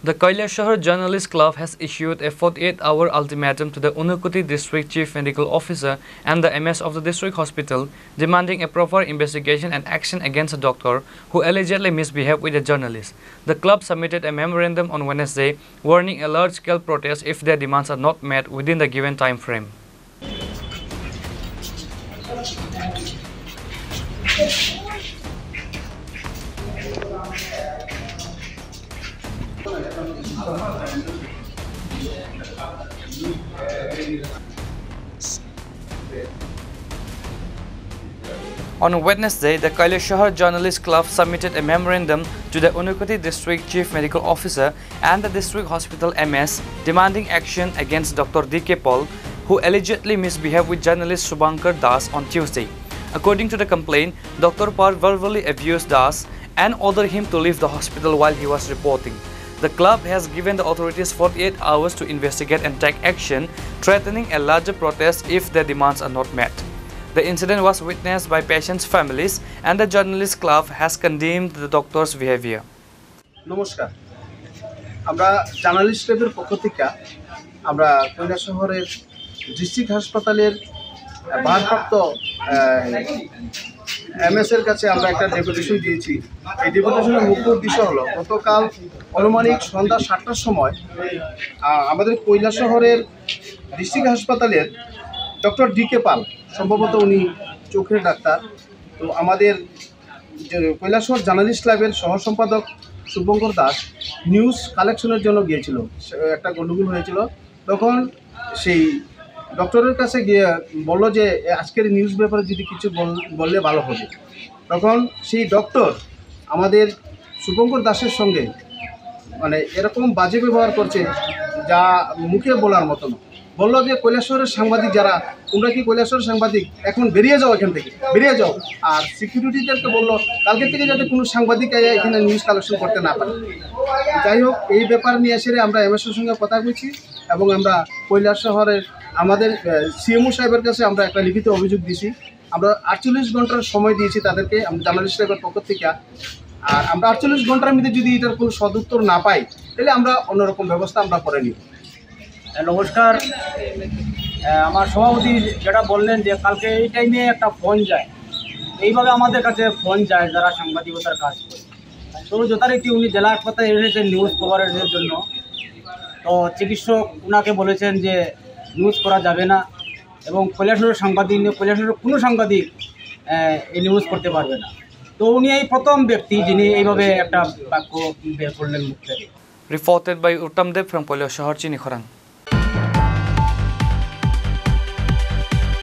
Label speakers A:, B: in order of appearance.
A: The Kailashahar Journalist Club has issued a 48-hour ultimatum to the Unakoti District Chief Medical Officer and the MS of the district hospital, demanding a proper investigation and action against a doctor who allegedly misbehaved with a journalist. The club submitted a memorandum on Wednesday, warning a large-scale protest if their demands are not met within the given time frame. On Wednesday, the Kailashahar Journalist Club submitted a memorandum to the Unakoti District Chief Medical Officer and the District Hospital MS, demanding action against Dr. D.K. Paul, who allegedly misbehaved with journalist Subhankar Das on Tuesday. According to the complaint, Dr. Paul verbally abused Das and ordered him to leave the hospital while he was reporting. The club has given the authorities 48 hours to investigate and take action, threatening a larger protest if their demands are not met. The incident was witnessed by patients' families, and the Journalist Club has condemned the doctor's behavior.
B: নমস্কার, আমরা journalist ক্লাবের পক্ষ থেকে আমরা কৈলাসহরের district হাসপাতালের ভারপ্রাপ্ত MS এর কাছে আমরা একটা ডেপুটেশন দিয়েছি। এই ডেপুটেশনের মুখ্য উদ্দেশ্য হলো গতকাল অনুমানিক সন্ধ্যা ৭টার সময় আমাদের কৈলাসহরের ডিস্ট্রিক্ট হাসপাতালের ডক্টর ডি.কে. পাল, সম্ভবত উনি চোখের ডাক্তার, তো আমাদের কৈলাসহর জার্নালিস্ট ক্লাবের সহ সম্পাদক শুভঙ্কর দাস নিউজ কালেকশনের জন্য গিয়েছিল। একটা গন্ডগোল হয়েছিল, তখন সেই ডক্টরের কাছে গিয়ে বলল যে আজকের নিউজ ব্যাপারে যদি কিছু বললে ভালো হবে। তখন সেই ডক্টর আমাদের শুভঙ্কর দাসের সঙ্গে মানে এরকম বাজে ব্যবহার করছে যা মুখে বলার মতো না। বললো যে কৈলাসহরের সাংবাদিক যারা, তোমরা কি কৈলাসহরের সাংবাদিক, এখন বেরিয়ে যাও, এখান থেকে বেরিয়ে যাও। আর সিকিউরিটিদেরকে বললো কালকে থেকে যাতে কোনো সাংবাদিক এখানে নিউজ কালেকশন করতে না পারে। যাই হোক, এই ব্যাপার নিয়ে এসে আমরা এমএসের সঙ্গে কথা বলছি এবং আমরা কৈলাসহরের আমাদের সিএমও সাহেবের কাছে আমরা একটা লিখিত অভিযোগ দিয়েছি। আমরা 48 ঘন্টার সময় দিয়েছি তাদেরকে, আমরা জার্নালিস্ট ক্লাবের পক্ষ থেকে। আর আমরা 48 ঘন্টার মধ্যে যদি এটার কোনো সদুত্তর না পাই, তাহলে আমরা অন্যরকম ব্যবস্থা আমরা করে নিব।
C: নমস্কার, আমার সভাপতি যেটা বললেন যে কালকে এই টাইমে একটা ফোন যায়, এইভাবে আমাদের কাছে ফোন যায় যারা সাংবাদিকতার কাজ করে। তো যথারীতি উনি জেলা হাসপাতালে এসেছেন নিউজ কভারেজের জন্য। তো চিকিৎসক ওনাকে বলেছেন যে নিউজ করা যাবে না এবং কৈলাসহরের কোনো সাংবাদিক এই নিউজ করতে পারবে না। তো উনি এই প্রথম ব্যক্তি যিনি এইভাবে একটা বাক্য বের করলেন মুখ থেকে।
A: Reported by Uttam Dev from Kailashahar, Chinikhorang.